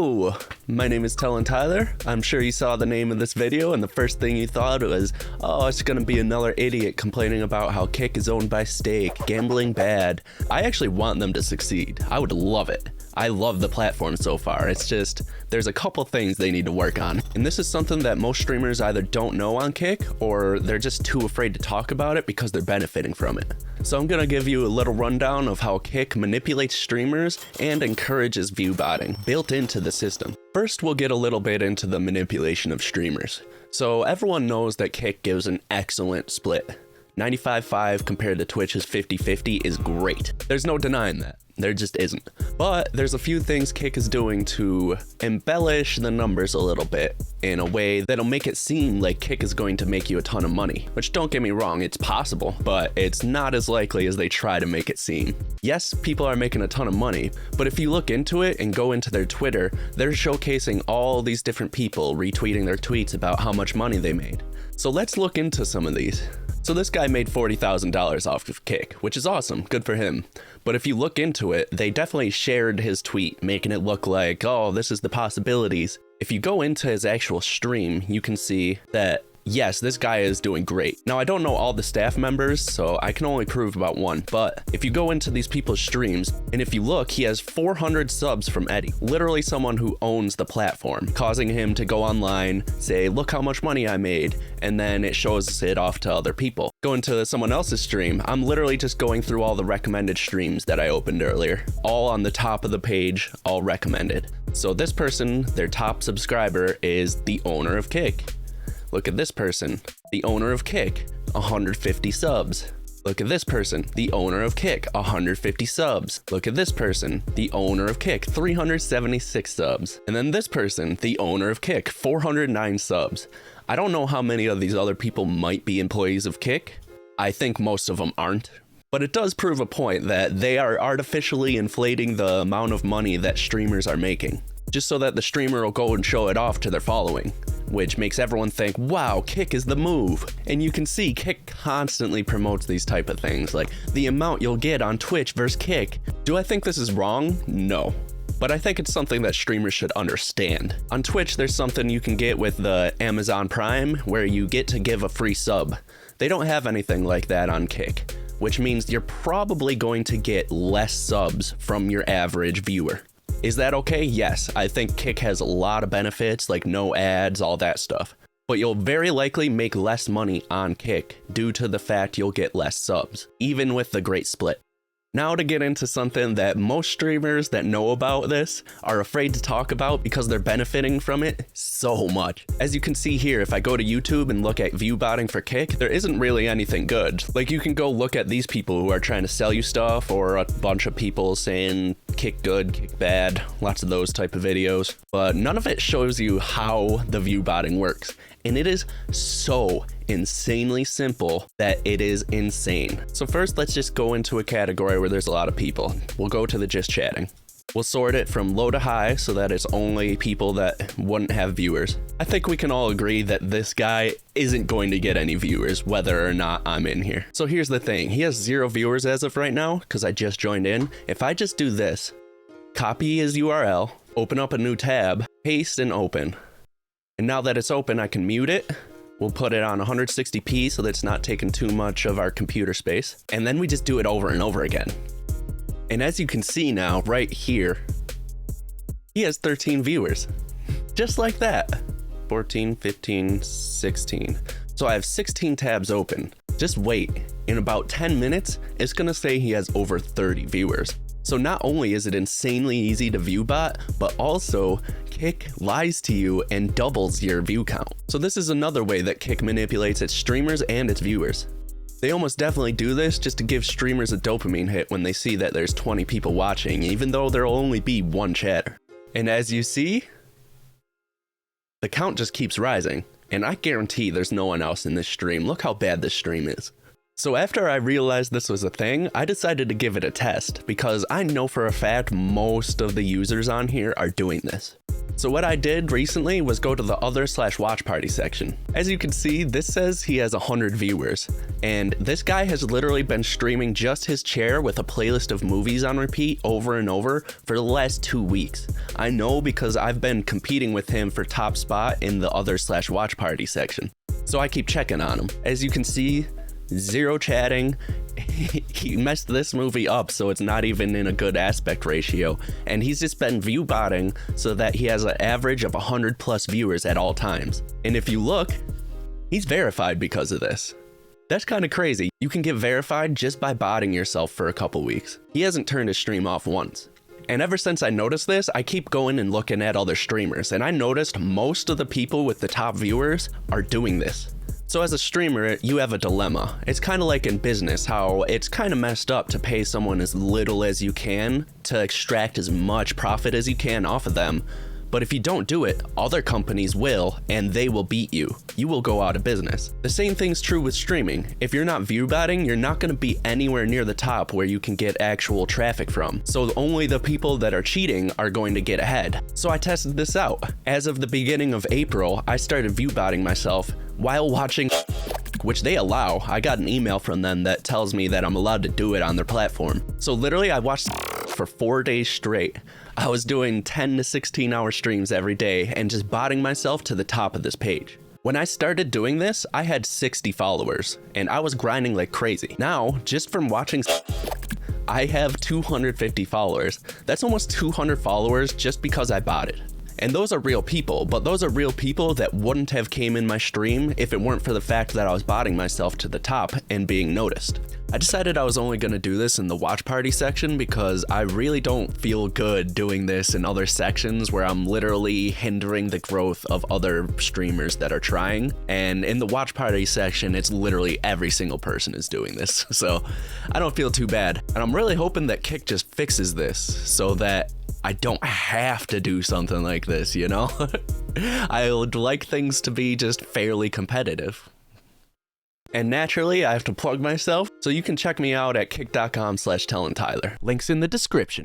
Hello, my name is tellintyler. I'm sure you saw the name of this video and the first thing you thought was, oh, it's gonna be another idiot complaining about how Kick is owned by Stake, gambling bad. I actually want them to succeed. I would love it. I love the platform so far. It's just, there's a couple things they need to work on. And this is something that most streamers either don't know on Kick or they're just too afraid to talk about it because they're benefiting from it. So I'm gonna give you a little rundown of how Kick manipulates streamers and encourages viewbotting built into the system. First, we'll get a little bit into the manipulation of streamers. So everyone knows that Kick gives an excellent split. 95-5 compared to Twitch's 50-50 is great. There's no denying that. There just isn't. But there's a few things Kick is doing to embellish the numbers a little bit in a way that'll make it seem like Kick is going to make you a ton of money. Which, don't get me wrong, it's possible, but it's not as likely as they try to make it seem. Yes, people are making a ton of money, but if you look into it and go into their Twitter, they're showcasing all these different people retweeting their tweets about how much money they made. So let's look into some of these. So this guy made $40,000 off of Kick, which is awesome, good for him. But if you look into it, they definitely shared his tweet, making it look like, oh, this is the possibilities. If you go into his actual stream, you can see that, yes, this guy is doing great. Now, I don't know all the staff members, so I can only prove about one, but if you go into these people's streams, and if you look, he has 400 subs from Eddie, literally someone who owns the platform, causing him to go online, say, look how much money I made, and then it shows it off to other people. Go into someone else's stream, I'm literally just going through all the recommended streams that I opened earlier, all on the top of the page, all recommended. So this person, their top subscriber, is the owner of Kick. Look at this person, the owner of Kick, 150 subs. Look at this person, the owner of Kick, 150 subs. Look at this person, the owner of Kick, 376 subs. And then this person, the owner of Kick, 409 subs. I don't know how many of these other people might be employees of Kick. I think most of them aren't. But it does prove a point that they are artificially inflating the amount of money that streamers are making, just so that the streamer will go and show it off to their following, which makes everyone think, wow, Kick is the move. And you can see Kick constantly promotes these type of things, like the amount you'll get on Twitch versus Kick. Do I think this is wrong? No. But I think it's something that streamers should understand. On Twitch, there's something you can get with the Amazon Prime where you get to give a free sub. They don't have anything like that on Kick, which means you're probably going to get less subs from your average viewer. Is that okay? Yes, I think Kick has a lot of benefits, like no ads, all that stuff. But you'll very likely make less money on Kick due to the fact you'll get less subs, even with the great split. Now to get into something that most streamers that know about this are afraid to talk about because they're benefiting from it so much. As you can see here, if I go to YouTube and look at viewbotting for Kick, there isn't really anything good. Like, you can go look at these people who are trying to sell you stuff, or a bunch of people saying Kick good, Kick bad, lots of those type of videos. But none of it shows you how the viewbotting works. And it is so insanely simple that it is insane. So first, let's just go into a category where there's a lot of people. We'll go to the just chatting. We'll sort it from low to high so that it's only people that wouldn't have viewers. I think we can all agree that this guy isn't going to get any viewers, whether or not I'm in here. So here's the thing. He has 0 viewers as of right now because I just joined in. If I just do this, copy his URL, open up a new tab, paste and open. And now that it's open, I can mute it. We'll put it on 160p so that it's not taking too much of our computer space. And then we just do it over and over again. And as you can see now, right here, he has 13 viewers. Just like that. 14, 15, 16. So I have 16 tabs open. Just wait. In about 10 minutes, it's gonna say he has over 30 viewers. So not only is it insanely easy to viewbot, but also Kick lies to you and doubles your view count. So this is another way that Kick manipulates its streamers and its viewers. They almost definitely do this just to give streamers a dopamine hit when they see that there's 20 people watching, even though there'll only be one chatter. And as you see, the count just keeps rising. And I guarantee there's no one else in this stream. Look how bad this stream is. So after I realized this was a thing, I decided to give it a test because I know for a fact most of the users on here are doing this. So what I did recently was go to the other/watch party section. As you can see, this says he has 100 viewers, and this guy has literally been streaming just his chair with a playlist of movies on repeat over and over for the last 2 weeks. I know because I've been competing with him for top spot in the other/watch party section. So I keep checking on him. As you can see, zero chatting. He messed this movie up so it's not even in a good aspect ratio, and he's just been view botting so that he has an average of 100 plus viewers at all times. And if you look, he's verified because of this. That's kind of crazy. You can get verified just by botting yourself for a couple weeks. He hasn't turned his stream off once. And ever since I noticed this, I keep going and looking at other streamers, and I noticed most of the people with the top viewers are doing this. So as a streamer, you have a dilemma. It's kind of like in business, how it's kind of messed up to pay someone as little as you can to extract as much profit as you can off of them. But if you don't do it, other companies will, and they will beat you. You will go out of business. The same thing's true with streaming. If you're not view botting, you're not going to be anywhere near the top where you can get actual traffic from. So only the people that are cheating are going to get ahead. So I tested this out. As of the beginning of April, I started view botting myself while watching, which they allow. I got an email from them that tells me that I'm allowed to do it on their platform. So literally I watched for 4 days straight. I was doing 10 to 16 hour streams every day and just botting myself to the top of this page. When I started doing this, I had 60 followers and I was grinding like crazy. Now, just from watching, I have 250 followers. That's almost 200 followers just because I botted. And those are real people, but those are real people that wouldn't have came in my stream if it weren't for the fact that I was botting myself to the top and being noticed. I decided I was only going to do this in the watch party section because I really don't feel good doing this in other sections where I'm literally hindering the growth of other streamers that are trying. And in the watch party section, it's literally every single person is doing this. So I don't feel too bad. And I'm really hoping that Kick just fixes this so that I don't have to do something like this, you know? I would like things to be just fairly competitive. And naturally, I have to plug myself, so you can check me out at kick.com/tellintyler. Links in the description.